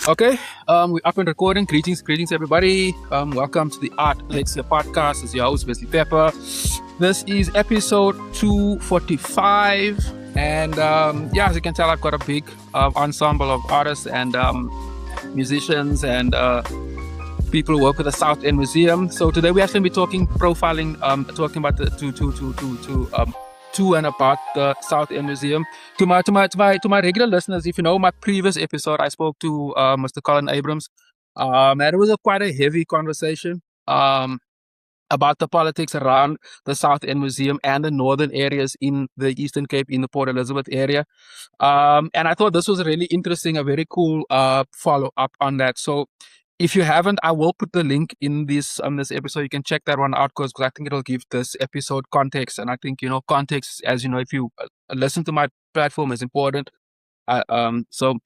Okay, we're up and recording. Greetings, everybody. Welcome to the Art Lexcia podcast. This is your host, Wesley Pepper. This is episode 245. And as you can tell, I've got a big ensemble of artists and musicians and people who work with the South End Museum. So today we actually be talking profiling, talking about the to and about the South End Museum. To my regular listeners, if you know my previous episode, I spoke to Mr. Colin Abrams, and it was quite a heavy conversation about the politics around the South End Museum and the northern areas in the Eastern Cape, in the Port Elizabeth area. And I thought this was really interesting, a very cool follow up on that. So if you haven't, I will put the link in this episode. You can check that one out because I think it'll give this episode context. And I think, context, as you know, if you listen to my platform, is important. So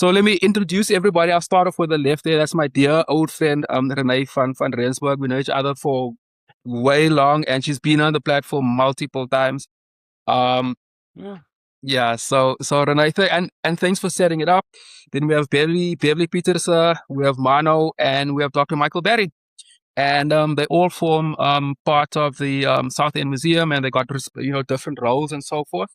let me introduce everybody. I'll start off with the left there. That's my dear old friend, Rene van Rensbig. We know each other for way long, and she's been on the platform multiple times. So Rene, and thanks for setting it up. Then we have Berverly Pieterse, we have Mano, and we have Dr. Michael Barry. And they all form part of the South End Museum, and they got different roles and so forth.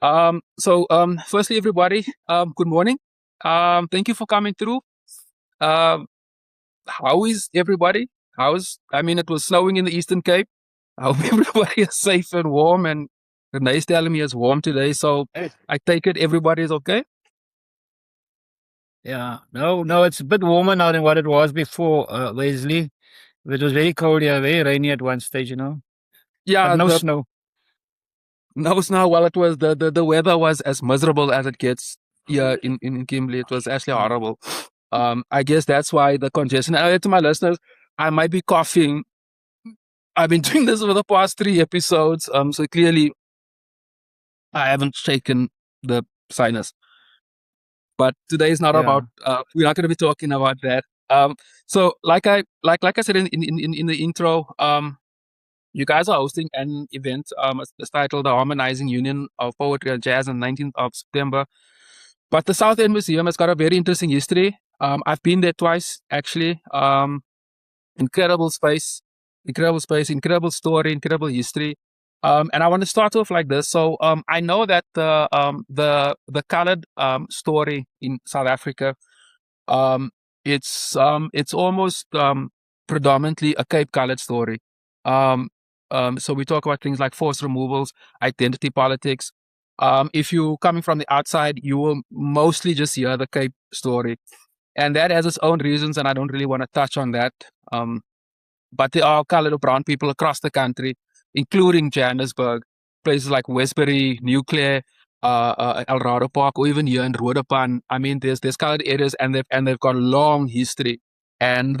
Firstly, everybody, good morning. Thank you for coming through. How is everybody? It was snowing in the Eastern Cape. I hope everybody is safe and warm, and Renee's telling me it's warm today, so I take it everybody is okay? Yeah, no, it's a bit warmer now than what it was before, Wesley. It was very cold here, very rainy at one stage, Yeah, but no snow. no snow. Well, it was the weather was as miserable as it gets here in Kimberley. It was actually horrible. I guess that's why the congestion. To my listeners, I might be coughing. I've been doing this for the past 3 episodes. So clearly I haven't shaken the sinus. But today is not about. We're not going to be talking about that. So like I said in the intro, you guys are hosting an event. It's titled the Harmonizing Union of Poetry and Jazz on 19th of September. But the South End Museum has got a very interesting history. I've been there twice actually. Incredible space, incredible story, incredible history. And I want to start off like this. So I know that the colored story in South Africa, it's almost predominantly a Cape colored story. So we talk about things like forced removals, identity politics. If you're coming from the outside, you will mostly just hear the Cape story. And that has its own reasons, and I don't really want to touch on that. But there are colored brown people across the country, including Johannesburg, places like Westbury, Nuclear, Eldorado Park, or even here in Roodepan. I mean, there's colored areas, and they've got a long history. And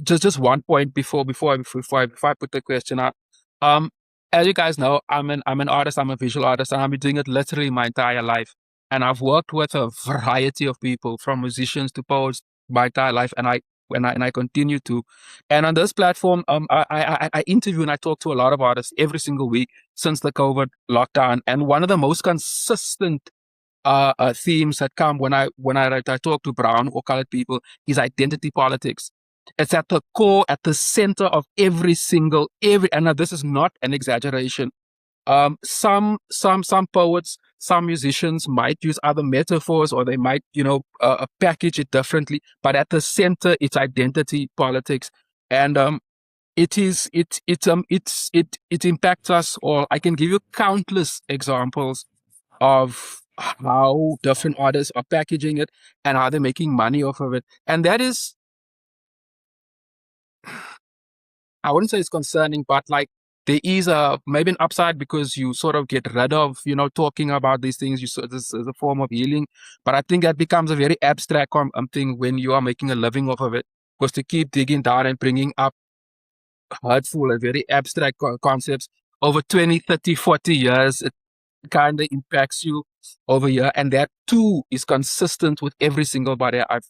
just one point before I put the question out. As you guys know, I'm an artist. I'm a visual artist, and I've been doing it literally my entire life. And I've worked with a variety of people, from musicians to poets, my entire life, and I continue to. And on this platform, I interview and I talk to a lot of artists every single week since the COVID lockdown. And one of the most consistent themes that come when I talk to brown or colored people is identity politics. It's at the core, at the center of every, and now this is not an exaggeration. Some poets, some musicians might use other metaphors, or they might, package it differently. But at the center, it's identity politics, and it impacts us all. I can give you countless examples of how different artists are packaging it and how they're making money off of it, and that is, I wouldn't say it's concerning, but like there is maybe an upside because you sort of get rid of, talking about these things. This is a form of healing, but I think that becomes a very abstract thing when you are making a living off of it. Because to keep digging down and bringing up hurtful and very abstract concepts over 20, 30, 40 years, it kind of impacts you over here. And that too is consistent with every single body I've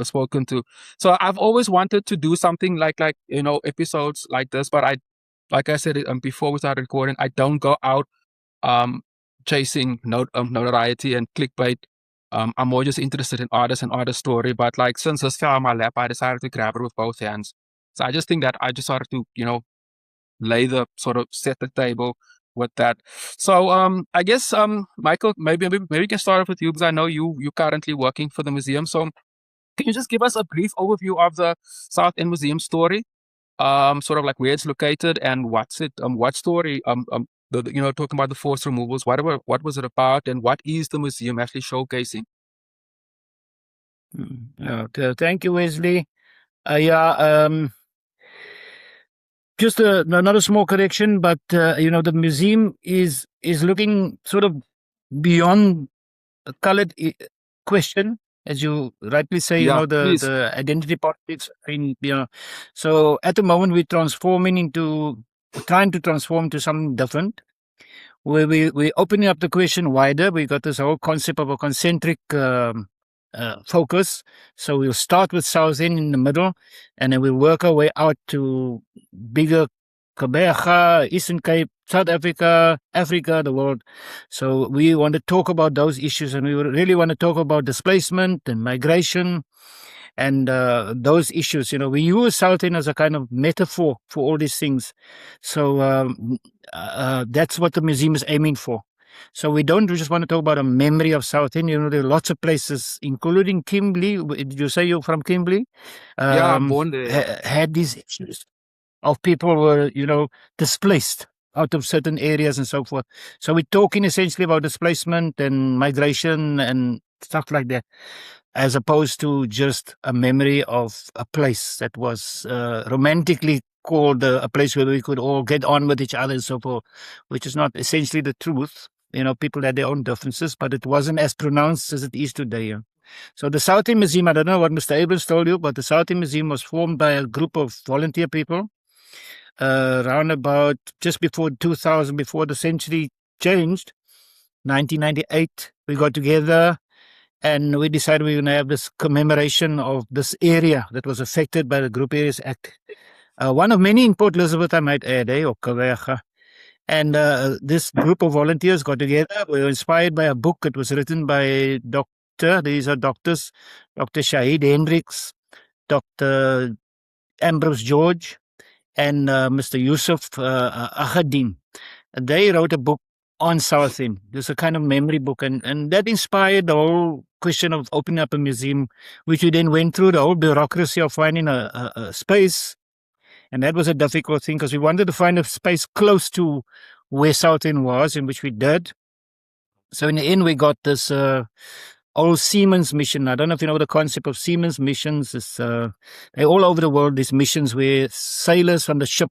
spoken to. So I've always wanted to do something like episodes like this, but like I said before we started recording, I don't go out chasing notoriety and clickbait. I'm more just interested in artists and artist story. But like since this fell on my lap, I decided to grab it with both hands. So I just think that I just started to, lay the sort of set the table with that. So I guess Michael, maybe we can start off with you because I know you're currently working for the museum. So can you just give us a brief overview of the South End Museum story? Sort of like where it's located and what story talking about the forced removals, what was it about, and what is the museum actually showcasing? Thank you, Wesley. Yeah, just another small correction, but the museum is looking sort of beyond a colored question, as you rightly say. Yeah, please. The identity politics. So at the moment we're trying to transform to something different. We're opening up the question wider. We got this whole concept of a concentric focus. So we'll start with South End in the middle, and then we'll work our way out to bigger Kabeja, Eastern Cape, South Africa, Africa, the world. So we want to talk about those issues, and we really want to talk about displacement and migration and those issues. We use South End as a kind of metaphor for all these things. So that's what the museum is aiming for. So we don't just want to talk about a memory of South End. There are lots of places, including Kimberley. Did you say you're from Kimberley? Yeah, born there. Had these issues of people were, displaced out of certain areas and so forth. So we're talking essentially about displacement and migration and stuff like that, as opposed to just a memory of a place that was romantically called a place where we could all get on with each other and so forth, which is not essentially the truth. People had their own differences, but it wasn't as pronounced as it is today. So the South End Museum, I don't know what Mr. Abrams told you, but the South End Museum was formed by a group of volunteer people around about just before 2000, before the century changed, 1998. We got together and we decided we were going to have this commemoration of this area that was affected by the Group Areas Act. One of many in Port Elizabeth, I might add, or Kaveja. And this group of volunteers got together. We were inspired by a book. It was written by these are doctors, Dr. Shahid Hendricks, Dr. Ambrose George, and Mr. Yusuf Ahadin. They wrote a book on South End. There's a kind of memory book, and that inspired the whole question of opening up a museum, which we then went through the whole bureaucracy of finding a space. And that was a difficult thing because we wanted to find a space close to where South End was, in which we did. So in the end, we got this old Seamen's mission. I don't know if you know the concept of Seamen's missions. It's they're all over the world, these missions where sailors from the ship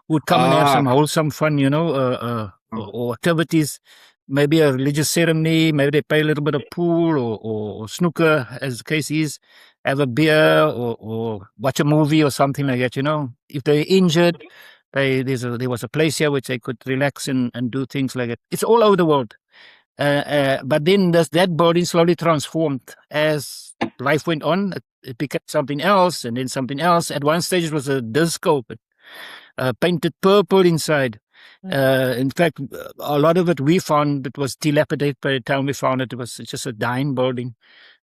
would come and have some wholesome fun, or activities, maybe a religious ceremony, maybe they play a little bit of pool or snooker, as the case is, have a beer or watch a movie or something like that. If they're injured, there was a place here which they could relax and do things like that. It's all over the world. But then that building slowly transformed as life went on. It became something else and then something else. At one stage, it was a disco, but painted purple inside. In fact, a lot of it we found it was dilapidated by the time we found it. It was just a dying building.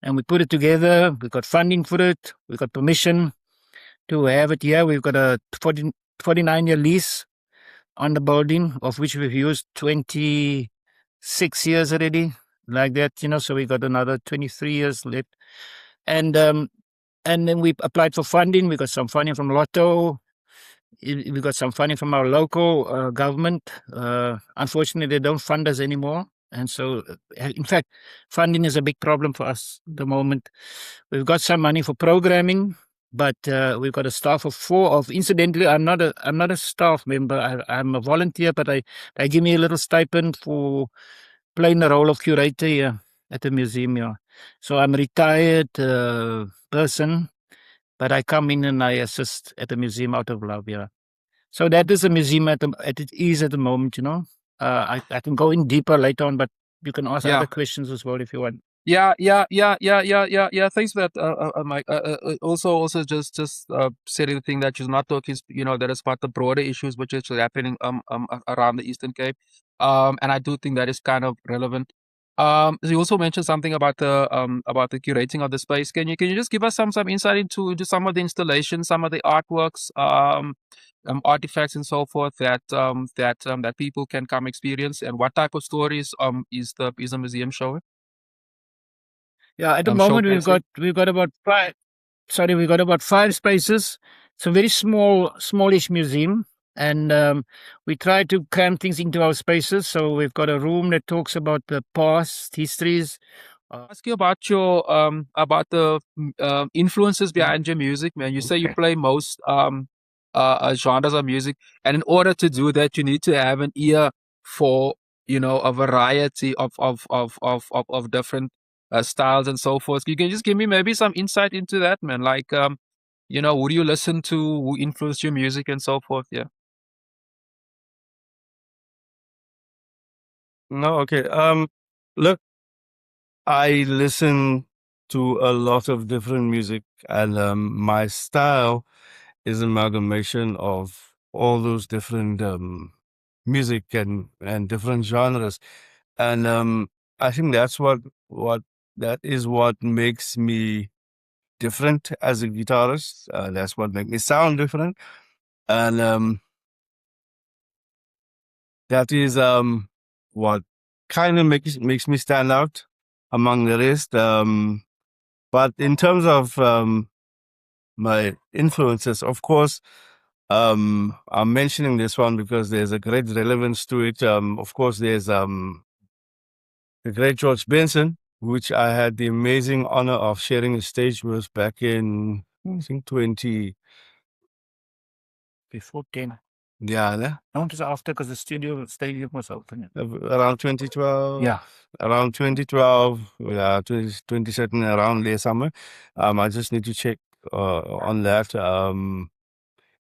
And we put it together. We got funding for it. We got permission to have it here. We've got a 49-year lease on the building, of which we've used 26 years already, like that, so we got another 23 years left. And then we applied for funding. We got some funding from Lotto. We got some funding from our local government. Unfortunately, they don't fund us anymore. And so, in fact, funding is a big problem for us at the moment. We've got some money for programming, but we've got a staff of 4. Incidentally, I'm not a staff member. I'm a volunteer, but they give me a little stipend for playing the role of curator here at the museum here. So I'm a retired person, but I come in and I assist at the museum out of love. Yeah. So that is a museum at the moment. I can go in deeper later on, but you can ask other questions as well if you want. Yeah. Thanks for that, Mike. Also, just setting the thing that you're not talking, that is about the broader issues which is happening around the Eastern Cape. And I do think that is kind of relevant. So you also mentioned something about the curating of the space. Can you just give us some insight into some of the installations, some of the artworks, artifacts, and so forth that people can come experience, and what type of stories is the museum showing? Yeah, at the moment Showcasing. we've got about five. Sorry, we got about five spaces. It's a very smallish museum, and we try to cram things into our spaces. So we've got a room that talks about the past histories. Ask you about the influences behind your music, man. You say you play most genres of music, and in order to do that, you need to have an ear for a variety of different styles and so forth. You can just give me maybe some insight into that, man. Like who do you listen to, who influenced your music, and so forth. Yeah. No, okay. Look, I listen to a lot of different music, and my style is an amalgamation of all those different music and different genres, and I think what that is what makes me different as a guitarist. That's what makes me sound different, and that is what kind of makes me stand out among the rest. But in terms of my influences, of course, I'm mentioning this one because there's a great relevance to it. Of course, there's the great George Benson, which I had the amazing honor of sharing a stage with back in, I think, 20. Before 10. Yeah, né? No, it was after because the stadium was open. Around 2012. Yeah. Around 2012, yeah, 2017, around there somewhere. I just need to check on that.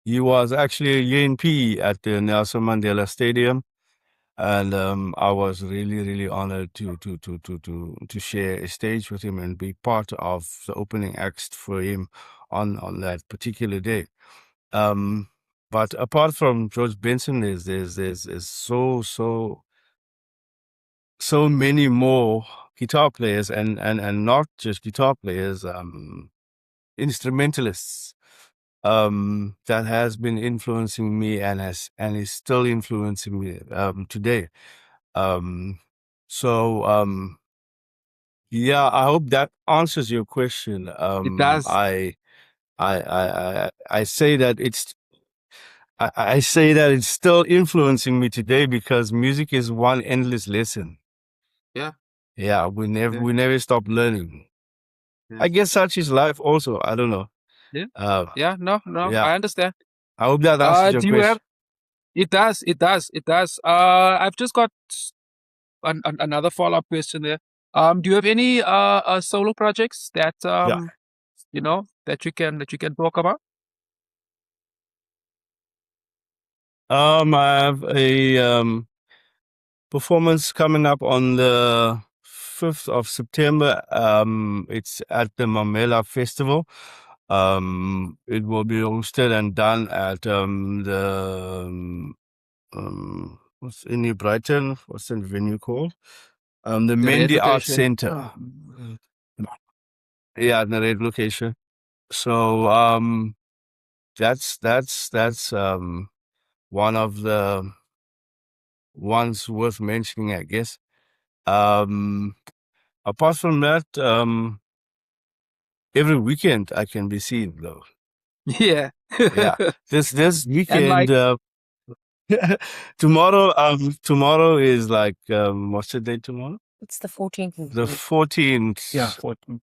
He was actually a UNP at the Nelson Mandela Stadium, and I was really, really honored to share a stage with him and be part of the opening act for him on that particular day. But apart from George Benson, there's so many more guitar players and not just guitar players, instrumentalists, that has been influencing me and is still influencing me today. Um, so yeah, I hope that answers your question. It does. I say that I say that it's still influencing me today because music is one endless lesson. Yeah. Yeah, Yeah. we never stop learning. Yeah. I guess such is life also. I don't know. Yeah. Uh, Yeah. No. No. yeah. I understand. I hope that answers your Do you have? question. It does. It does. It does. I've just got another follow-up question there. Do you have any solo projects that Yeah. that you can talk about? I have a performance coming up on the 5th of September. It's at the Mamela Festival. It will be hosted and done at what's in New Brighton? What's the venue called? The The red Mendy Arts location. Center. Yeah, the red location. So that's one of the ones worth mentioning, I guess. Um, apart from that, every weekend I can be seen though. Yeah. Yeah, this And weekend. like, Tomorrow is like what's the date tomorrow? It's the 14th. The 14th. Yeah. 14.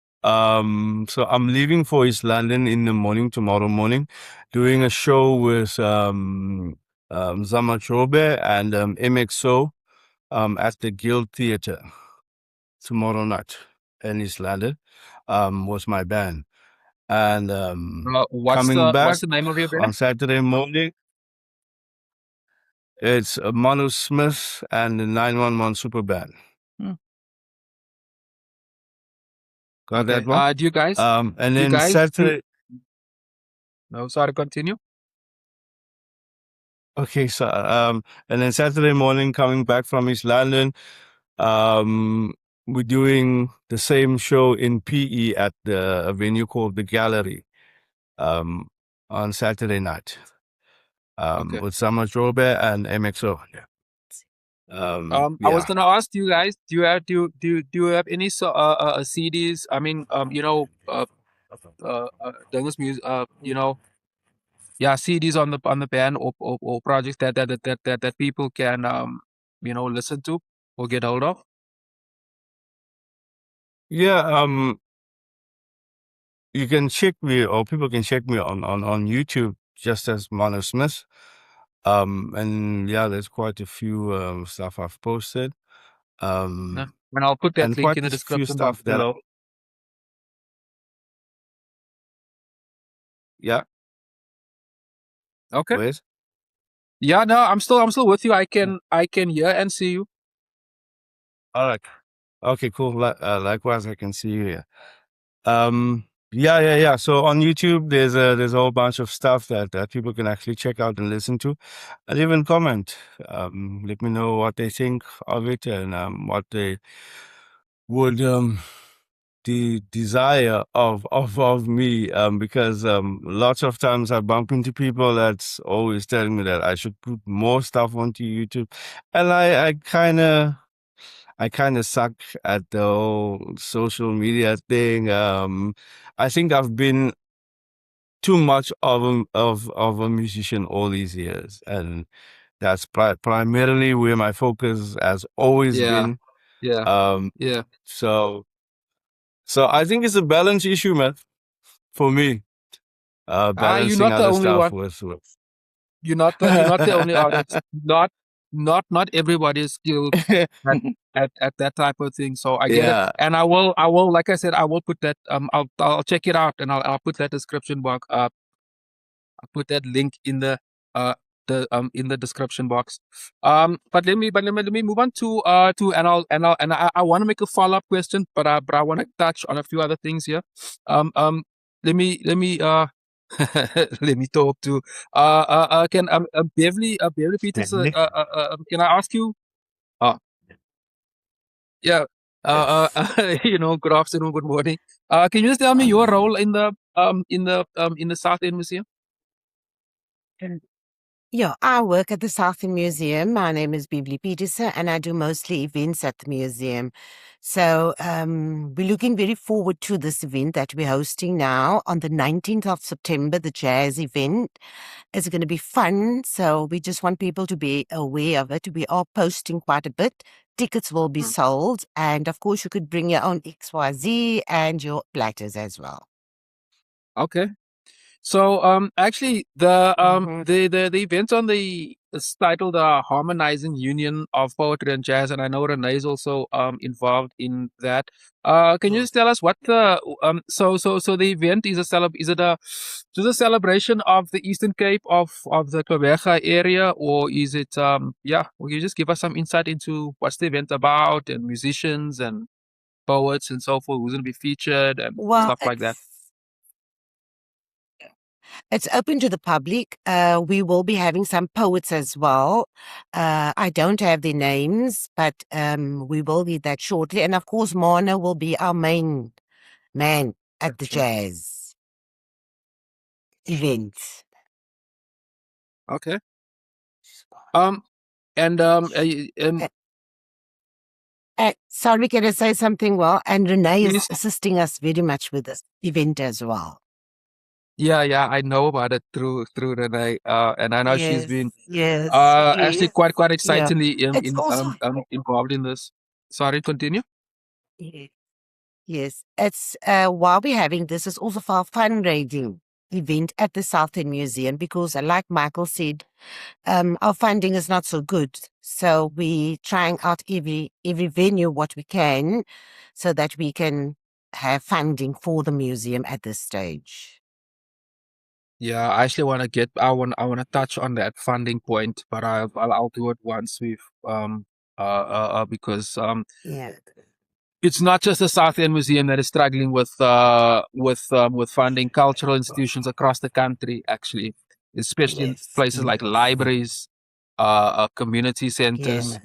So I'm leaving for East London in the morning, tomorrow morning, doing a show with Zama Chobe and MXO at the Guild Theatre tomorrow night in East London, was my band. And what's coming the back what's the name of your on band? Saturday morning, it's Mano Smith and the 911 Super Band. Hmm. Got Okay. that one? Do you guys? And You then guys do? Saturday. No, sorry. Continue. Okay, so and then Saturday morning coming back from East London, we're doing the same show in PE at a venue called the Gallery um, on Saturday night Okay. with Summer Jobe and MXO. I was Yeah. gonna ask you guys, do you have any CDs? I mean, Dungus music, yeah, CDs on the band or projects that people can listen to or get hold of. Yeah, you can check me, or people can check me on YouTube just as Mano Smith. And yeah, there's quite a few stuff I've posted. Yeah. And I'll put that And link quite in the a few description box stuff that below. yeah, Okay. wait. Yeah, no, I'm still with you. I can hear and see you. All right. Okay, cool. Likewise, I can see you here. Yeah. So on YouTube, there's a whole bunch of stuff that people can actually check out and listen to, and even comment. Let me know what they think of it and what they would the desire of me. Because lots of times I bump into people that's always telling me that I should put more stuff onto YouTube, and I kind of suck at the whole social media thing. I think I've been too much of a musician all these years, and that's primarily where my focus has always Yeah, been. yeah, Um, yeah. so I think it's a balance issue, man, for me. You're Balancing not the other only stuff one. with. You're not the only artist. Not everybody is skilled at that type of thing. So I get it, Yeah. and I will like I said, I will put that I'll check it out, and I'll put that description box I'll put that link uh in the description box. But let me move on to, and I want to make a follow up question, but I want to touch on a few other things here. Let me let me talk to can Beverly Pieterse, can I ask you? Uh, yeah. Good afternoon, good morning. Can you just tell me your role in the South End Museum? Yeah, I work at the Southern Museum. My name is Berverly Pieterse, and I do mostly events at the museum. So we're looking very forward to this event that we're hosting now on the 19th of September, the jazz event. It's going to be fun, so we just want people to be aware of it. We are posting quite a bit. Tickets will be sold, and of course, you could bring your own XYZ and your platters as well. Okay. So actually the event on the is titled Harmonizing Union of Poetry and Jazz, and I know Rene is also involved in that. Can you just tell us what the so the event is is a celebration of the Eastern Cape of the Kobega area, or is it will you just give us some insight into what's the event about, and musicians and poets and so forth, who's gonna be featured and Well, stuff like that? it's open to the public. We will be having some poets as well. I don't have their names, but we will be that shortly. And of course, Mano will be our main man at the jazz event. Okay. And Sorry, can I say something? Well, and Rene is please. assisting us very much with this event as well. Yeah, I know about it through Renee, and I know she's been yes, actually yes. quite Yeah. excitedly It's also involved in this. Sorry, continue. Yes, it's while we're having this, is also for our fundraising event at the Southern Museum because, like Michael said, our funding is not so good. So we trying out every venue what we can, so that we can have funding for the museum at this stage. Yeah, I actually I want to touch on that funding point, but I'll do it once we've because Yeah. it's not just the South End Museum that is struggling with funding cultural institutions across the country, actually, especially in Yes. places like libraries, community centers,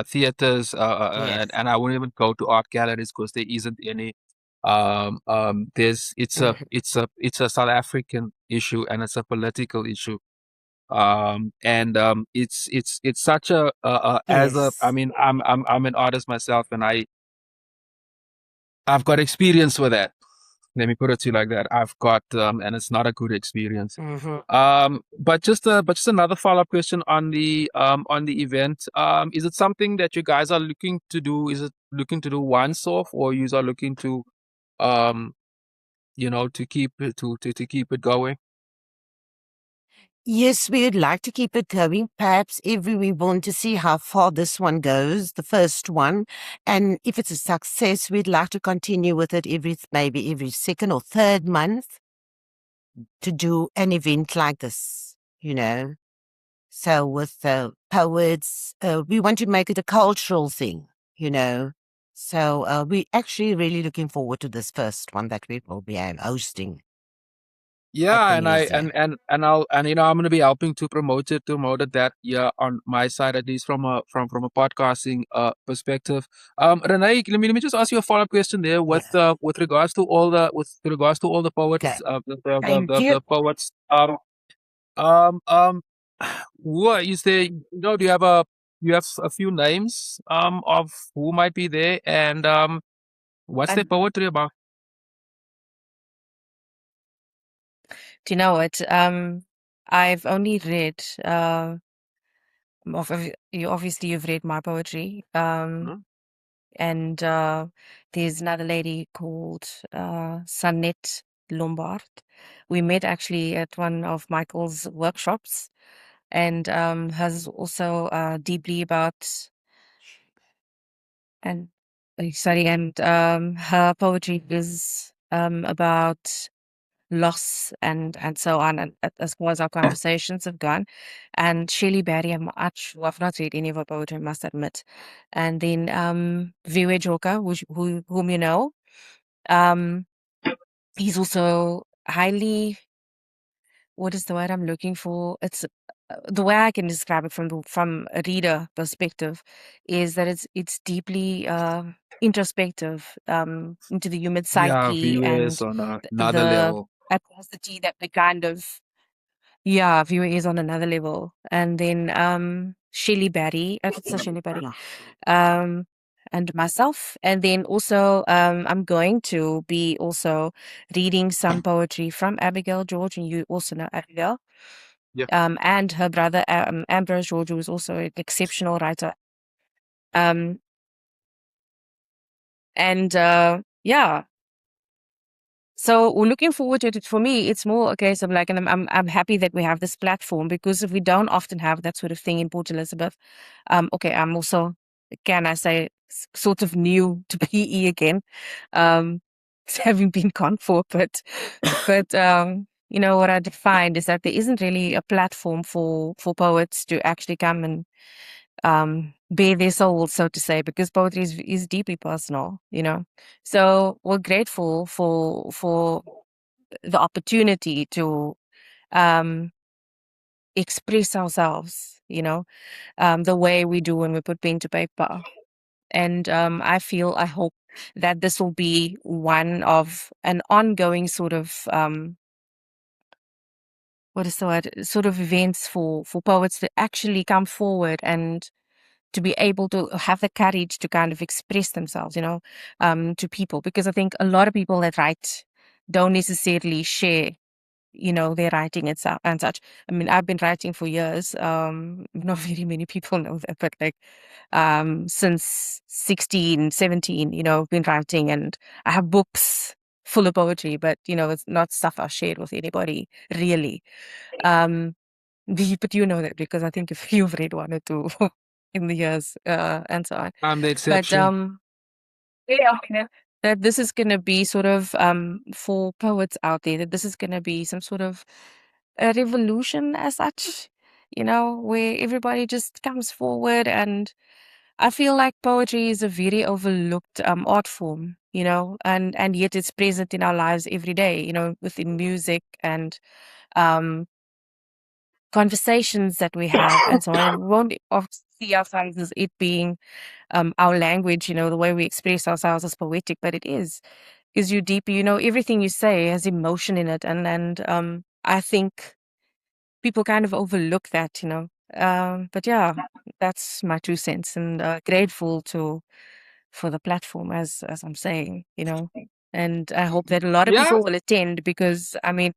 theaters, Yes. and I wouldn't even go to art galleries because there isn't any. It's a South African issue and it's a political issue. It's such I Yes. mean, I'm an artist myself, and I've got experience with that. Let me put it to you like that. I've got, and it's not a good experience. Hmm. But just another follow-up question on the event. Is it something that you guys are looking to do? Is it looking to do once off, or you are looking to, um, to keep it to keep it going? Yes, we would like to keep it going. Perhaps we want to see how far this one goes, the first one. And if it's a success, we'd like to continue with it maybe every second or third month to do an event like this, So with the poets, we want to make it a cultural thing, So we're actually really looking forward to this first one that we will be hosting at Yeah, the and I museum. and I'll and I'm gonna be helping to promote it that yeah on my side, at least from a podcasting perspective. Renee, let me just ask you a follow-up question there Yeah. with regards to all the Okay. poets, Thank you. the poets. Um um what is there, do you have a few names of who might be there, and what's their And poetry about? Do you know what? I've only read you've read my poetry. Hmm? And there's another lady called Sanette Lombard. We met actually at one of Michael's workshops, and hers also deeply about and her poetry is about loss and so on, and as far as our conversations have gone. And Shelley Barry, I've not read any of her poetry, I must admit. And then Viwe Joka, whom you know, um, he's also highly, what is the word I'm looking for? It's the way I can describe it from a reader perspective is that it's deeply introspective into the human Yeah, psyche viewers and on another the level. adversity that we kind of, yeah, viewer is on another level. And then Shelley Barry, it's a Shelley Barry, um, and myself. And then also I'm going to be also reading some poetry from Abigail George, and you also know Abigail. Yeah. And her brother Ambrose George, who is also an exceptional writer. Um, and yeah, so we're looking forward to it. For me, it's more a case of like, and I'm happy that we have this platform, because if we don't often have that sort of thing in Port Elizabeth, okay, I'm also, can I say, sort of new to PE again, having been gone for a bit, but what I find is that there isn't really a platform for poets to actually come and bare their souls, so to say, because poetry is deeply personal, So we're grateful for the opportunity to um, express ourselves, the way we do when we put pen to paper. And I hope that this will be one of an ongoing sort of what is the word? Sort of events for poets to actually come forward and to be able to have the courage to kind of express themselves, to people. Because I think a lot of people that write don't necessarily share, their writing and such. I mean, I've been writing for years. Not very many people know that, but like since 16, 17, I've been writing, and I have books full of poetry, but it's not stuff I've shared with anybody really. Um, but you know that because I think if you've read one or two in the years and so on. I'm the But exception. yeah, that this is going to be sort of for poets out there, that this is going to be some sort of a revolution as such, where everybody just comes forward. And I feel like poetry is a very overlooked art form, and yet it's present in our lives every day, within music and um conversations that we have and so on. And we won't see ourselves as it being our language, the way we express ourselves is poetic, but it is. Because you deep, everything you say has emotion in it. And I think people kind of overlook that. But yeah, that's my 2 cents, and grateful for the platform, as I'm saying. And I hope that a lot of Yeah, people will attend, because I mean,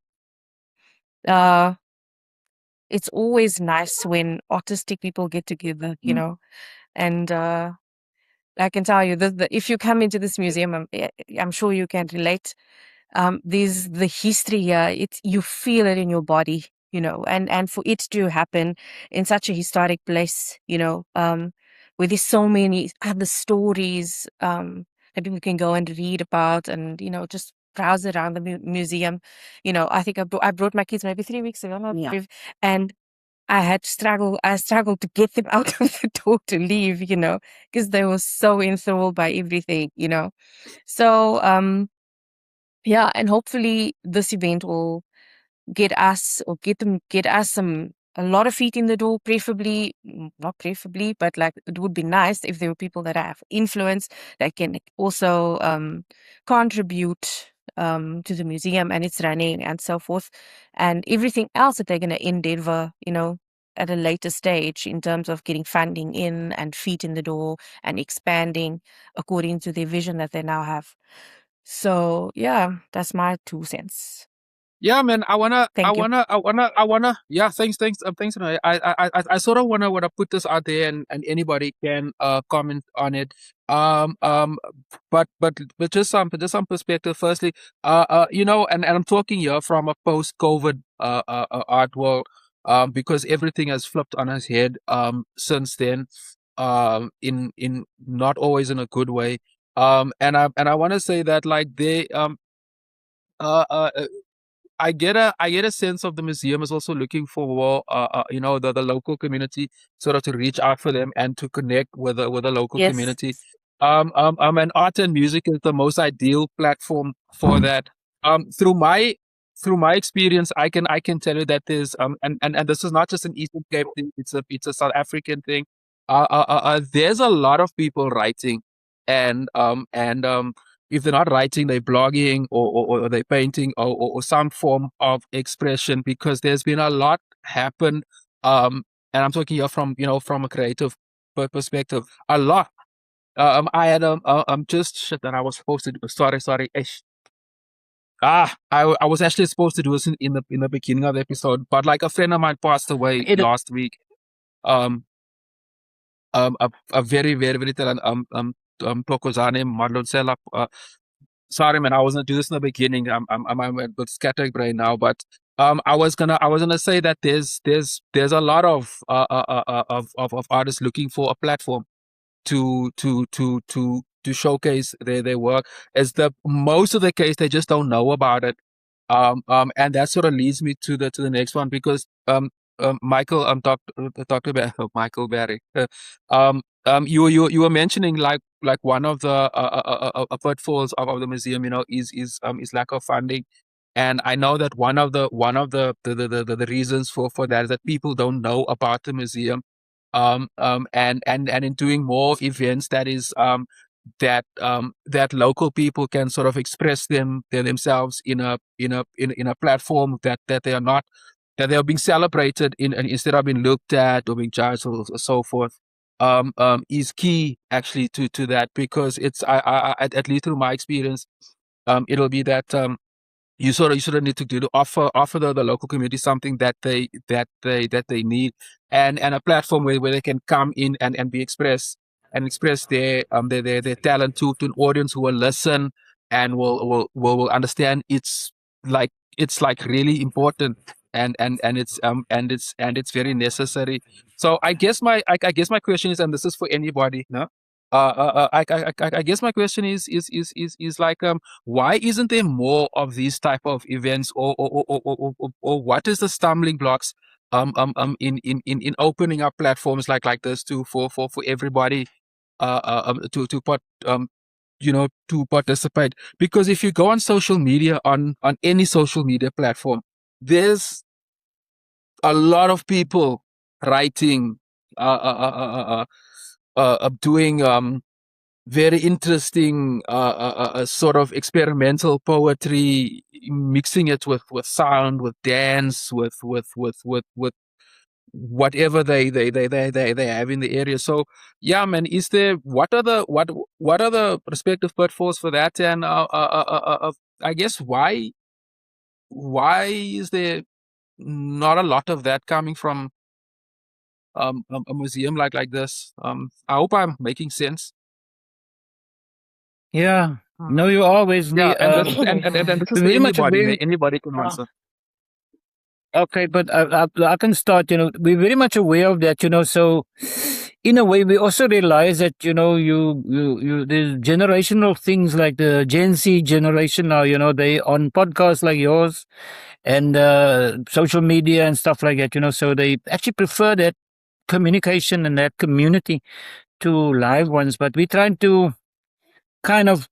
uh, it's always nice when autistic people get together. And I can tell you that if you come into this museum, I'm sure you can relate. There's the history here. You feel it in your body. And for it to happen in such a historic place, where there's so many other stories that people can go and read about, and just browse around the museum. I think I brought my kids maybe 3 weeks ago, Yeah. and I struggled to get them out of the door to leave, because they were so enthralled by everything. So, yeah, and hopefully this event will get us a lot of feet in the door, preferably, not preferably, but like it would be nice if there were people that have influence that can also contribute to the museum and its running and so forth, and everything else that they're going to endeavor, at a later stage in terms of getting funding in and feet in the door and expanding according to their vision that they now have. So yeah, that's my 2 cents. yeah, man. Thank you. Yeah, thanks. I sort of wanna put this out there, and anybody can comment on it. Um, um, but just some perspective. Firstly, and I'm talking here from a post-COVID art world, because everything has flipped on its head since then, in not always in a good way. And I want to say that, like, they uh, uh I get a sense of the museum is also looking for the local community, sort of to reach out for them and to connect with the local Yes. community. And art and music is the most ideal platform for that. Through my experience, I can tell you that there's and this is not just an Eastern Cape thing; it's a South African thing. There's a lot of people writing, and if they're not writing, they're blogging, or they're painting, or some form of expression, because there's been a lot happen. And I'm talking here from a creative perspective, a lot. I had just shit that I was supposed to do. Sorry. I was actually supposed to do this in the beginning of the episode, but like a friend of mine passed away last week. A very, very, very talented Thokozane Madlonsela. Sorry, man, I was gonna do this in the beginning. I'm a bit scattered brain now, but I was gonna say that there's a lot of artists looking for a platform to showcase their work. As the most of the case, they just don't know about it. And that sort of leads me to the next one, because Michael, Dr. Michael Barry, you were mentioning, like one of the pitfalls of the museum, is lack of funding. And I know that one of the reasons for that is that people don't know about the museum. And in doing more events, that local people can sort of express themselves in a platform that they are not, that they are being celebrated instead of being looked at or being judged, or so forth. Is key actually to that, because it's at least through my experience, it'll be that you sort of need to do to offer the local community something that they need, and a platform where they can come in and be express their talent to an audience who will listen and will understand. It's like really important, and it's very necessary. So I guess my question is, and this is for anybody, no? I guess my question is like, why isn't there more of these type of events, or what is the stumbling blocks in opening up platforms like this for everybody to participate? Because if you go on social media, on any social media platform, there's a lot of people writing, doing very interesting sort of experimental poetry, mixing it with sound, with dance, with whatever they have in the area. So yeah, man, what are the respective pitfalls for that? And I guess why is there not a lot of that coming from a museum like this? I hope I'm making sense. Yeah. No, you always Yeah, need. and this is for Very much anybody. aware. Anybody can answer. Okay, but I can start. We're very much aware of that. So in a way, we also realize that there's generational things like the Gen Z generation now. They on podcasts like yours and social media and stuff like that. So they actually prefer that communication and that community to live ones. But we're trying to kind of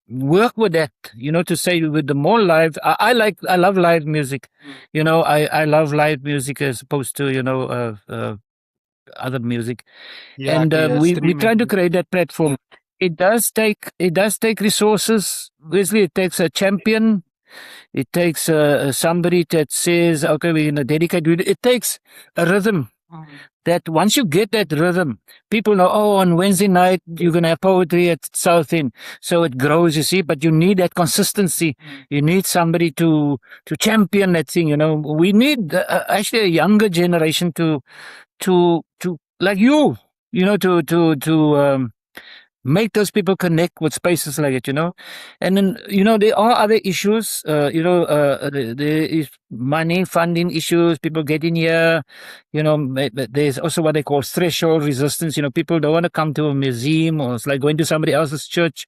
work with that, to say with the more live. I love live music. I love live music as opposed to other music. Yeah, And we streaming. try to create that platform. It does take resources. Obviously, it takes a champion. It takes somebody that says, okay, we're gonna dedicate. It takes a rhythm. That once you get that rhythm, people know, oh, on Wednesday night, you're going to have poetry at South End. So it grows, you see, but you need that consistency. You need somebody to champion that thing, We need actually a younger generation to like you, to make those people connect with spaces like it, And then, there are other issues, there is money, funding issues, people getting here, there's also what they call threshold resistance. People don't want to come to a museum, or it's like going to somebody else's church.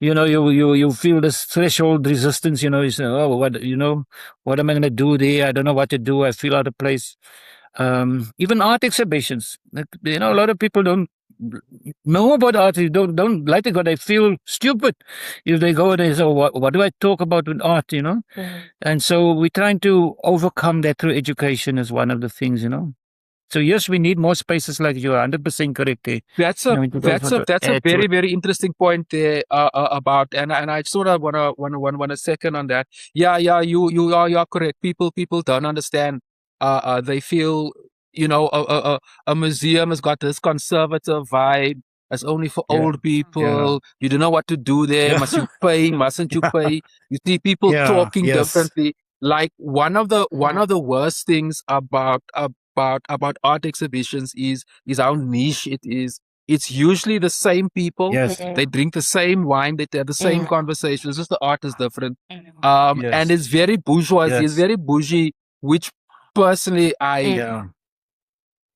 You feel this threshold resistance, you say, oh, what am I going to do there? I don't know what to do. I feel out of place. Even art exhibitions, a lot of people don't know about art. They don't like it. They feel stupid if they go and they say, oh, what do I talk about with art, And so we're trying to overcome that through education is one of the things, So yes, we need more spaces like you are 100% correct there. That's a very, very interesting point there about, and I sort of wanna second on that. Yeah, you're correct. People don't understand. They feel a museum has got this conservative vibe. It's only for old people. You don't know what to do there. Yeah. Must you pay? Mustn't you pay? You see people talking differently. Like one of the worst things about art exhibitions is how niche it is. It's usually the same people. Yes. They drink the same wine. They have the same conversations. Just the art is different. And it's very bourgeois. It's very bougie, which personally I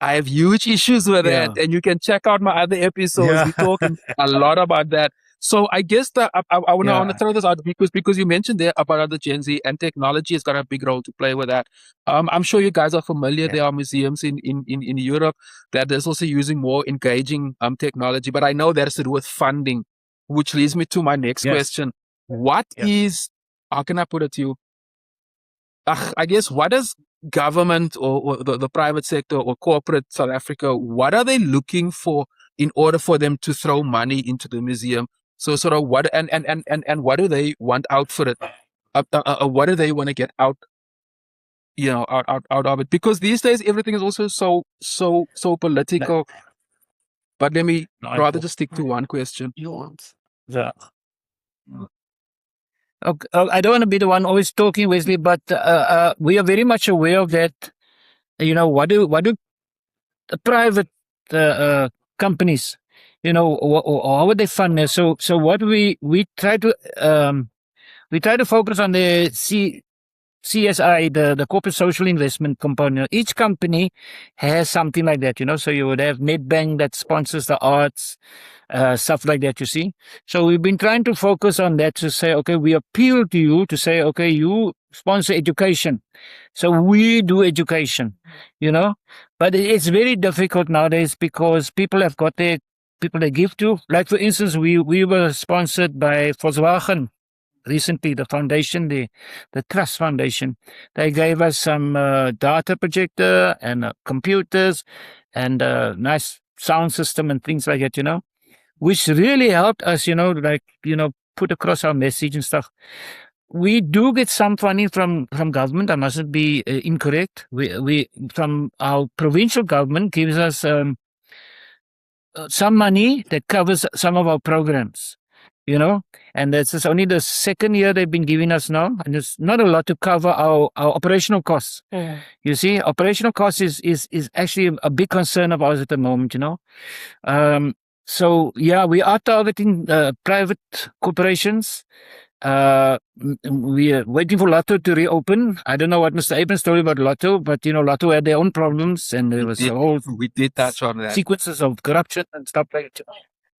have huge issues with that, and you can check out my other episodes. We're talking a lot about that. So I guess that I want to throw this out because you mentioned there about the Gen Z, and technology has got a big role to play with that. I'm sure you guys are familiar. There are museums in Europe that is also using more engaging technology, but I know that has to do with funding, which leads me to my next question. What is, how can I put it to you? I guess, what does government or the private sector or corporate South Africa, what are they looking for in order for them to throw money into the museum? So sort of what and what do they want out for it? What do they want to get out? Out of it, because these days everything is also so political. But let me rather just stick to one question. Yeah. Okay, I don't want to be the one always talking, Wesley, but we are very much aware of that. What do the private companies, how would they fund this? So what we try to focus on the CSI, the corporate social investment component. Each company has something like that, So you would have Nedbank that sponsors the arts, stuff like that, you see. So we've been trying to focus on that to say, okay, we appeal to you to say, okay, you sponsor education. So we do education, But it's very difficult nowadays because people have got their people they give to. Like, for instance, we were sponsored by Volkswagen recently, the foundation, the Trust Foundation, they gave us some data projector and computers and a nice sound system and things like that, which really helped us, put across our message and stuff. We do get some funding from government. I mustn't be incorrect. We from our provincial government gives us some money that covers some of our programs, and this is only the second year they've been giving us now, and it's not a lot to cover our operational costs. You see, operational costs is actually a big concern of ours at the moment, so yeah, we are targeting private corporations. We are waiting for Lotto to reopen. I don't know what Mr. Abrams told you about Lotto, but Lotto had their own problems, and there was a whole We did touch on that. sequences of corruption and stuff like that.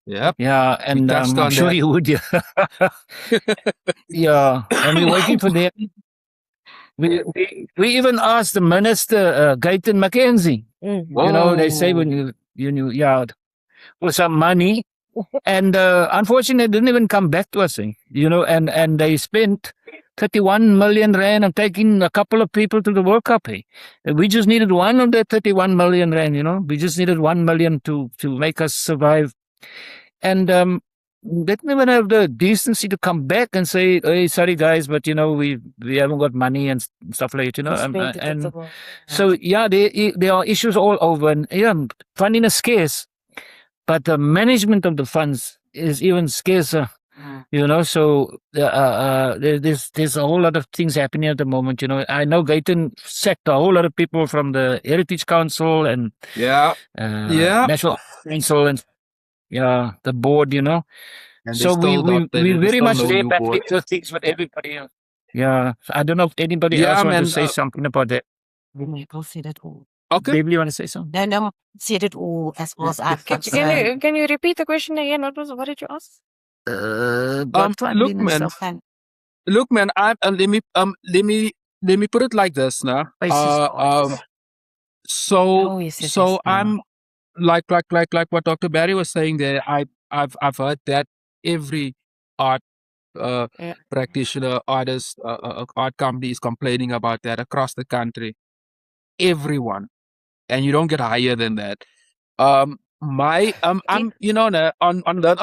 Yep. Yeah, and touched I'm on sure that. you would. Yeah, yeah, and we're waiting for them. We even asked the minister, Gayton McKenzie. They say when you for some money. And unfortunately, they didn't even come back to us, and they spent 31 million rand on taking a couple of people to the World Cup. We just needed one of that 31 million rand, we just needed 1 million to make us survive. And they didn't even have the decency to come back and say, hey, sorry guys, but we haven't got money and stuff like that, and so yeah, there are issues all over, and funding is scarce. But the management of the funds is even scarcer, so there's a whole lot of things happening at the moment. I know Gayton sacked a whole lot of people from the Heritage Council and National Council and the board, And so they we very still much no lay new back board. into things with everybody else. Yeah, I don't know if anybody Yeah, else wants man, to say something about that. Michael said it all. Okay. Baby, you want to say something? No, said it all as well as I've Can you repeat the question again? What did you ask? About funding look, and man. stuff. Look, man. Let me put it like this, now. So Yes, I'm like what Dr. Barry was saying there. I've heard that every art practitioner, artist, art company is complaining about that across the country. Everyone, and you don't get higher than that. I'm on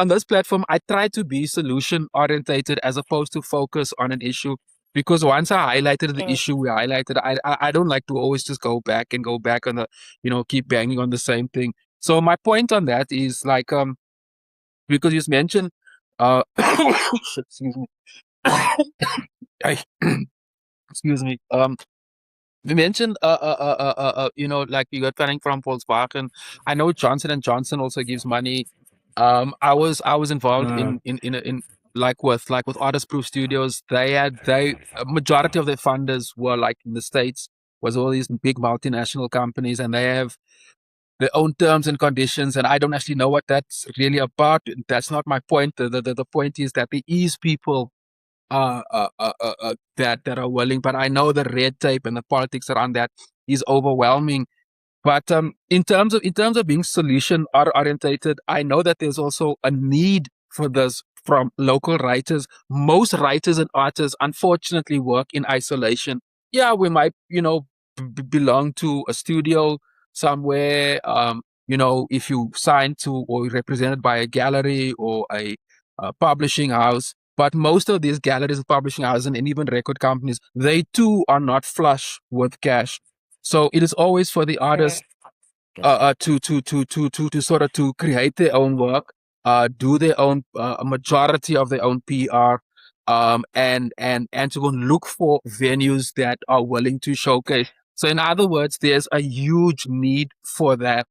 this platform, I try to be solution orientated as opposed to focus on an issue, because once I highlighted the issue we highlighted, I don't like to always just go back on the keep banging on the same thing. So my point on that is like because you mentioned excuse me. Excuse me. We mentioned, like you got funding from Volkswagen. I know Johnson & Johnson also gives money. I was involved in like with Artist Proof Studios. A majority of their funders were like in the States, was all these big multinational companies, and they have their own terms and conditions. And I don't actually know what that's really about. That's not my point. The point is that there is people that are willing, but I know the red tape and the politics around that is overwhelming. But in terms of being solution orientated, I know that there's also a need for this from local writers. Most writers and artists unfortunately work in isolation. Yeah, we might belong to a studio somewhere. If you sign to or represented by a gallery or a publishing house. But most of these galleries, publishing houses, and even record companies, they too are not flush with cash. So it is always for the artist to sort of to create their own work, do their own a majority of their own PR, and to go and look for venues that are willing to showcase. So in other words, there's a huge need for that.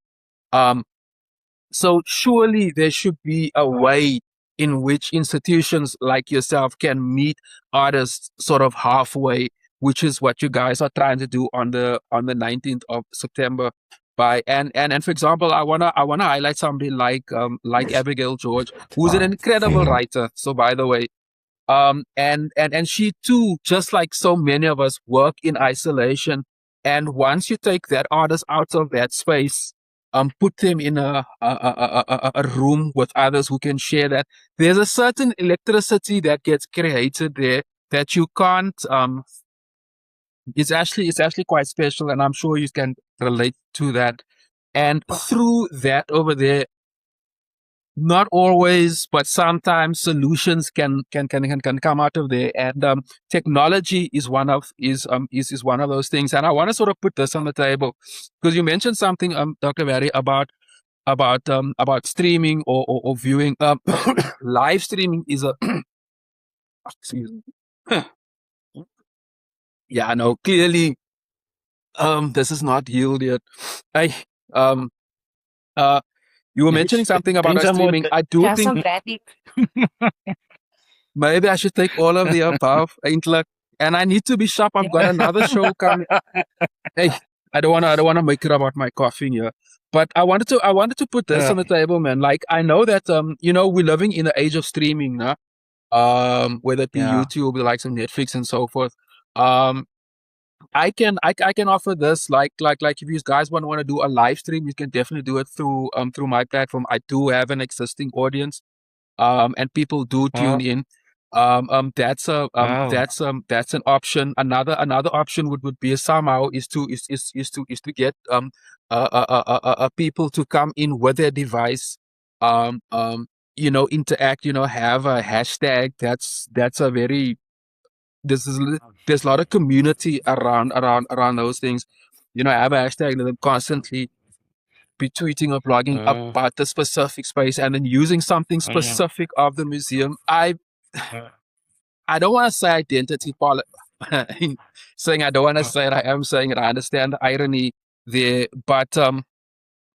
So surely there should be a way in which institutions like yourself can meet artists sort of halfway, which is what you guys are trying to do on the 19th of September. And for example, I wanna highlight somebody like Abigail George, who's an incredible writer. So by the way, and she too, just like so many of us, work in isolation. And once you take that artist out of that space, put them in a room with others who can share that. There's a certain electricity that gets created there that you can't. It's actually quite special, and I'm sure you can relate to that. And through that over there, not always, but sometimes solutions can come out of there. And technology is one of is one of those things. And I want to sort of put this on the table because you mentioned something, Dr. Barry, about streaming or viewing. Live streaming is a excuse me. Yeah, no, clearly this is not yield yet. I um you were mentioning something about Drink some streaming. water. I do Have think some brandy. maybe I should take all of the above. And I need to be sharp. I've got another show coming. Hey, I don't wanna make it about my coughing here. But I wanted to put this on the table, man. Like I know that we're living in the age of streaming now. Whether it be Yeah. YouTube, the likes of Netflix and so forth. I can offer this like if you guys want to do a live stream, you can definitely do it through my platform. I do have an existing audience, and people do tune in. That's Wow. that's an option. Another option would be somehow is to get people to come in with their device, interact, have a hashtag. That's a very there's a lot of community around those things. Have a hashtag and then constantly be tweeting or blogging about the specific space and then using something specific of the museum. I don't want to say identity politics. Saying I don't want to say it, I am saying it. I understand the irony there, but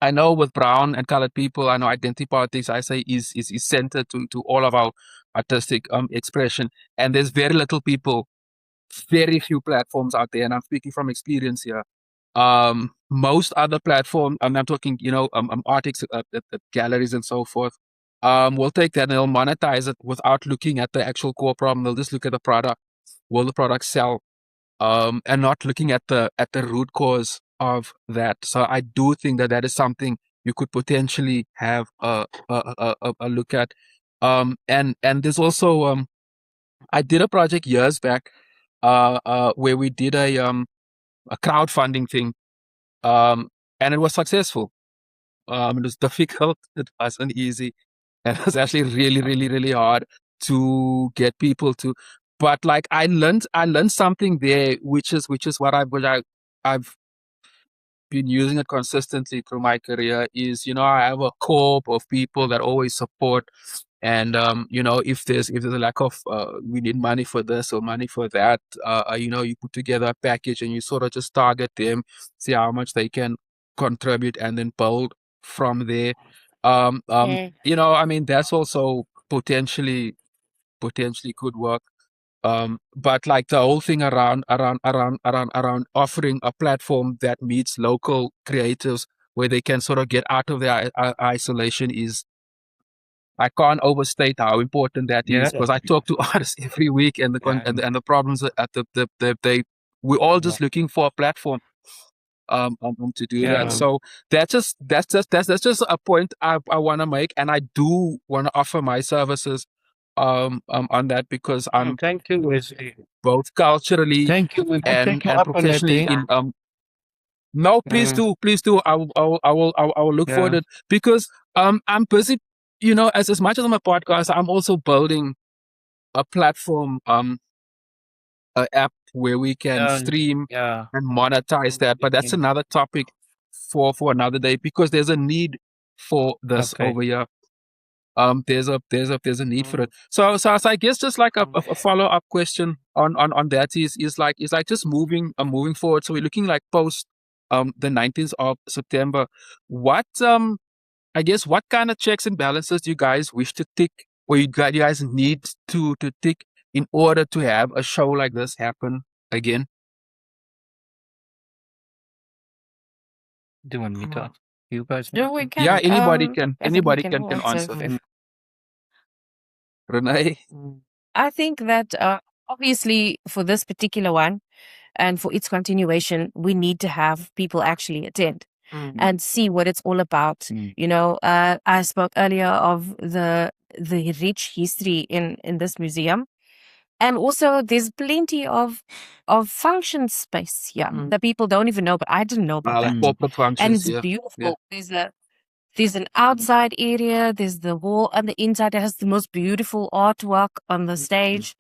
I know with brown and colored people, I know identity politics. I say is centered to all of our artistic expression, and there's very little people, very few platforms out there, and I'm speaking from experience here. Most other platforms, and I'm talking, artists, galleries, and so forth, will take that and they'll monetize it without looking at the actual core problem. They'll just look at the product. Will the product sell? And not looking at the root cause of that. So I do think that is something you could potentially have a look at. And there's also I did a project years back where we did a crowdfunding thing, and it was successful. It was difficult. It wasn't easy, and it was actually really, really, really hard to get people to. But like I learned something there, which is what I've been using it consistently through my career. Is I have a core of people that always support. And if there's a lack of we need money for this or money for that, you put together a package and you sort of just target them, see how much they can contribute, and then build from there. I mean that's also potentially could work. But like the whole thing around offering a platform that meets local creatives where they can sort of get out of their isolation is, I can't overstate how important that is, because I talk to artists every week, and the problems at we're all just looking for a platform to do that. So that's just a point I want to make, and I do want to offer my services on that, because I'm Thank you, Wesley. both culturally Thank you. We and take you up on that professionally thing. no, please do. I will look forward to it, because I'm busy, as much as I'm a podcast, I'm also building a platform, a app where we can stream Yeah. and monetize that. But that's another topic for another day, because there's a need for this over here. There's a need for it. So I guess just like a follow up question on that is like just moving forward. So we're looking like post the 19th of September. What I guess what kind of checks and balances do you guys wish to tick, or you guys need to tick in order to have a show like this happen again? Do you want me to ask you guys? No, we can. Yeah, anybody I think we can can also. answer. Rene? I think that obviously for this particular one and for its continuation, we need to have people actually attend. and see what it's all about. You know, I spoke earlier of the rich history in this museum. And also there's plenty of function space here that people don't even know, but I didn't know about like that. corporate And functions. it's Yeah. beautiful. There's an outside area, there's the wall on the inside that has the most beautiful artwork on the stage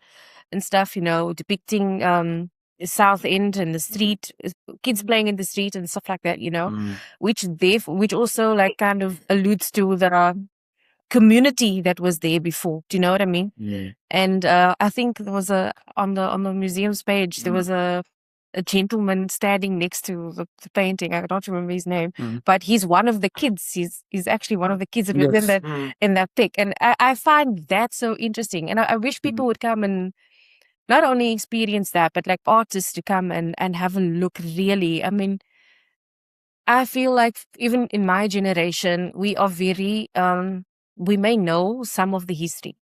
and stuff, you know, depicting the South End and the street, kids playing in the street and stuff like that, you know, which also like kind of alludes to the community that was there before. Do you know what I mean? And I think there was on the museum's page there was a gentleman standing next to the painting. I don't remember his name, but he's one of the kids. He's actually one of the kids that was in that pic, and I find that so interesting. And I wish people would come and not only experience that, but like artists to come and have a look. Really, I mean, I feel like even in my generation, we are very we may know some of the history,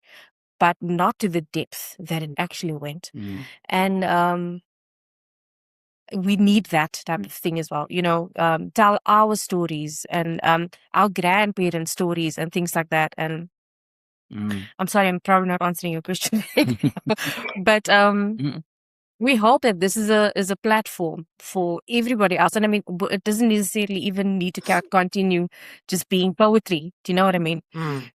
but not to the depth that it actually went. And we need that type of thing as well, you know, tell our stories and our grandparents' stories and things like that. And I'm sorry, I'm probably not answering your question, but we hope that this is a platform for everybody else. And I mean, it doesn't necessarily even need to continue just being poetry. Do you know what I mean?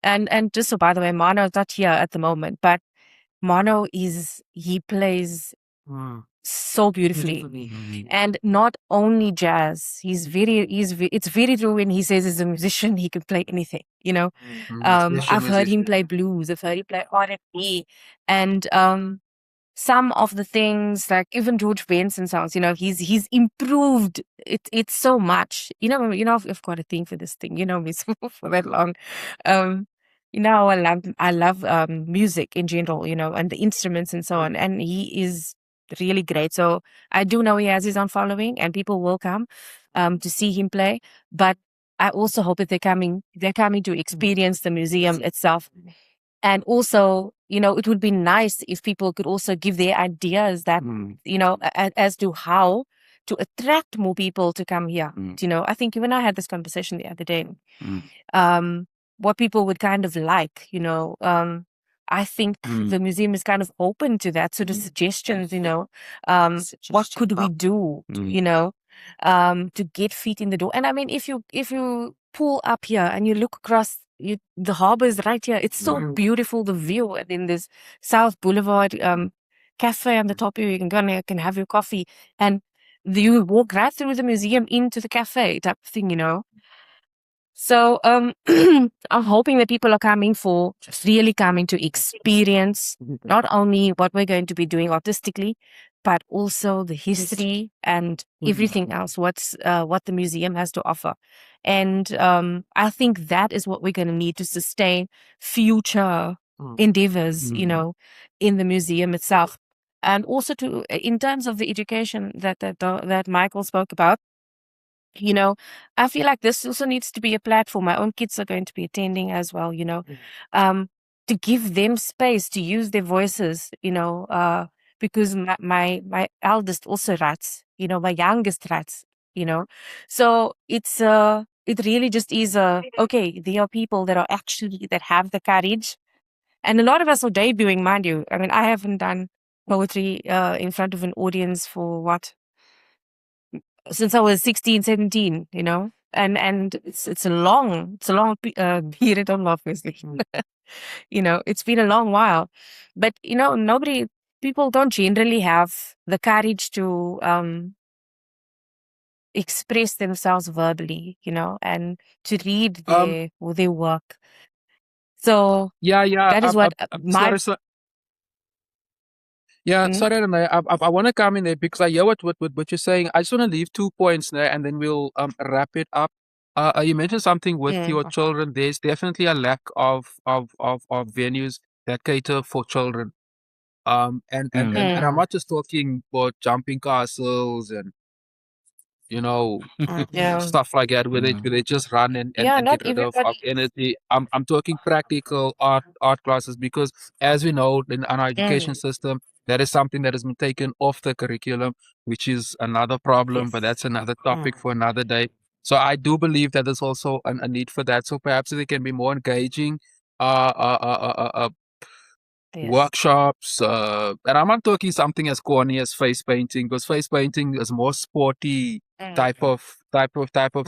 And just so, by the way, Mano is not here at the moment, but Mano he plays so beautifully. And not only jazz, it's very true when he says as a musician, he can play anything, you know. I've heard him play blues, I've heard him play R&B, and some of the things, like even George Benson songs, you know, he's improved it so much. You know, I've got a thing for this thing, you know me for that long. You know, I love music in general, you know, and the instruments and so on. And he is really great. So I do know he has his own following and people will come to see him play. But I also hope that they're coming to experience the museum itself. And also, you know, it would be nice if people could also give their ideas that, you know, as to how to attract more people to come here. You know, I think you and I had this conversation the other day. What people would kind of like, you know, I think the museum is kind of open to that sort of suggestions, you know, what could we do, you know, to get feet in the door. And I mean, if you pull up here and you look across, the harbor is right here. It's so beautiful, the view. And then there's South Boulevard cafe on the top here. You can go and you can have your coffee. And you walk right through the museum into the cafe type of thing, you know. So I'm hoping that people are really coming to experience not only what we're going to be doing artistically, but also the history and everything else, what the museum has to offer. And I think that is what we're going to need to sustain future endeavors, you know, in the museum itself. And also in terms of the education that Michael spoke about, you know, I feel like this also needs to be a platform. My own kids are going to be attending as well, you know, to give them space to use their voices, you know, because my eldest also writes, you know, my youngest writes, you know. So it really just is okay, there are people that have the courage. And a lot of us are debuting, mind you. I mean, I haven't done poetry in front of an audience for since I was 16, 17, you know, and it's a long period of life, Wesley. You know, it's been a long while, but you know, people don't generally have the courage to express themselves verbally, you know, and to read their work. So yeah, that is what my sorry, Rene. I want to come in there because I hear what you're saying. I just want to leave 2 points there, and then we'll wrap it up. You mentioned something with your children. There's definitely a lack of venues that cater for children. And I'm not just talking about jumping castles and, you know, stuff like that where they just run and not get rid of everybody. energy. I'm talking practical art classes because, as we know, in our education system, that is something that has been taken off the curriculum, which is another problem. But that's another topic for another day. So I do believe that there's also a need for that. So perhaps they can be more engaging. Yes. Workshops, and I'm not talking something as corny as face painting, because face painting is more sporty type of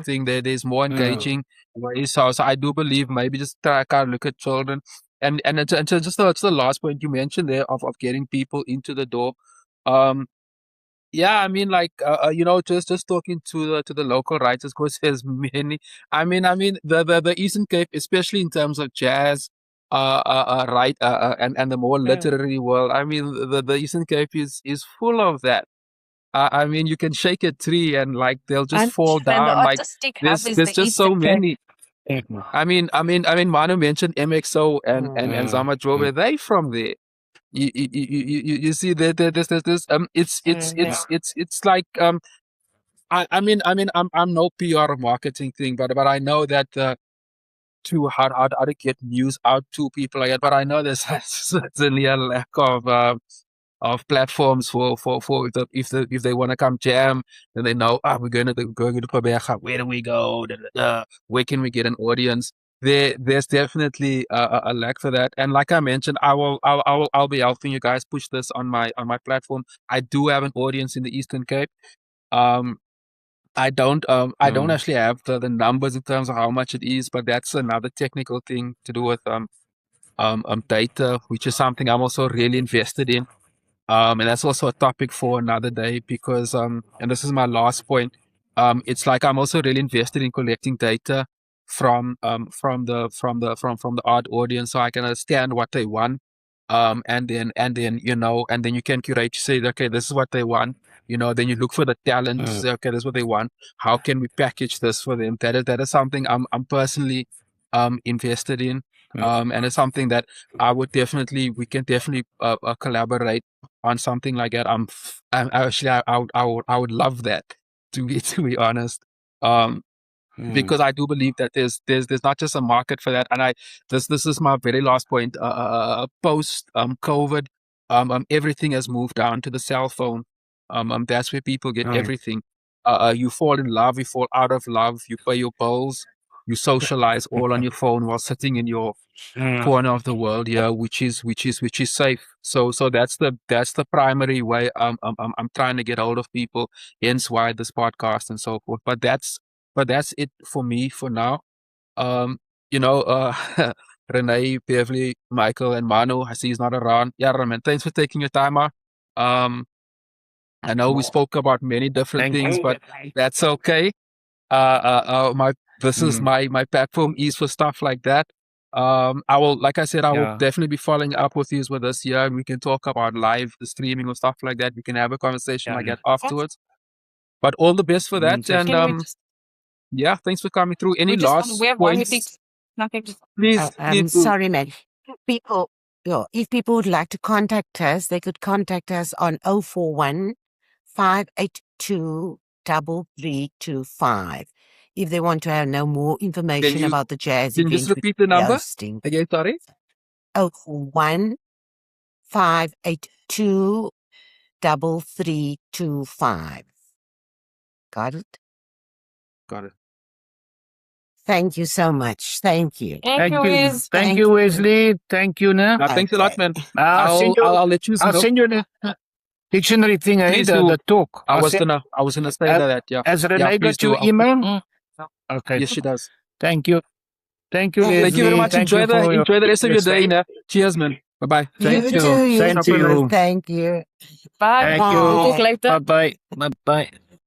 thing. There's more engaging ways. So I do believe maybe just try kind of look at children, and just the last point you mentioned there of getting people into the door. Yeah, I mean, like, just talking to the local writers, because there's many. I mean, the Eastern Cape, especially in terms of jazz, and the more literary world. I mean, the Eastern Cape is full of that. I mean, you can shake a tree and like they'll just fall And the down. Like artistic hub is there's the just so Eastern Cape. many. I mean, Manu mentioned MXO and Zama Jobe. They from there. You see there's it's like I'm no PR or marketing thing, but I know that to how to get news out to people like that. But I know there's certainly a lack of platforms for if they want to come jam, then they know we're going to Pabeka. Where do we go? Da, da, da. Where can we get an audience? There's definitely a lack for that. And like I mentioned, I'll be helping you guys push this on my platform. I do have an audience in the Eastern Cape. I don't actually have the numbers in terms of how much it is, but that's another technical thing to do with data, which is something I'm also really invested in. And that's also a topic for another day, because and this is my last point. It's like I'm also really invested in collecting data from the art audience, so I can understand what they want. And then you can curate. You say, okay, this is what they want. Then you look for the talent. Say, okay, this is what they want. How can we package this for them? That is something I'm personally invested in. And it's something that we can definitely collaborate on something like that. I would love that, to be honest. Because I do believe that there's not just a market for that. And this is my very last point. Post COVID, everything has moved down to the cell phone. That's where people get everything. You fall in love, you fall out of love, you pay your bills, you socialize all on your phone while sitting in your corner of the world, which is safe. So that's the primary way I'm trying to get hold of people. Hence why this podcast and so forth. But that's it for me for now. You know, Rene, Beverly, Michael, and Manu. I see he's not around. Yeah, Raman, thanks for taking your time out. I know we spoke about many different things, but that's okay. This is my platform is for stuff like that. I will, like I said, I will definitely be following up with you with this year, and we can talk about live streaming or stuff like that. We can have a conversation like that afterwards. But all the best for that, and yeah, thanks for coming through. Any last points? Please I'm do. sorry, man. If people would like to contact us, they could contact us on 041 582 3325. If they want to know more information about the jazz Can you event just repeat the number hosting. again? Sorry. 041 582 3325. Got it? Got it. Thank you so much. Thank you. Thank you, Wiz. Thank you, Wesley. Thank you, Now, thanks a lot, man. I'll let you I'll know. send you the dictionary thing, Please do. the talk. I was gonna say that. Yeah. Has Renee Yeah, please got your do. email? Okay. Yes, she does. Thank you. Thank you, Wesley. Thank you very much. Enjoy the rest of your day. Now. Cheers, man. Bye bye. Thank you. You Same too. to you. Thank you. Bye. Thank Talk you. later. Bye-bye. Bye-bye.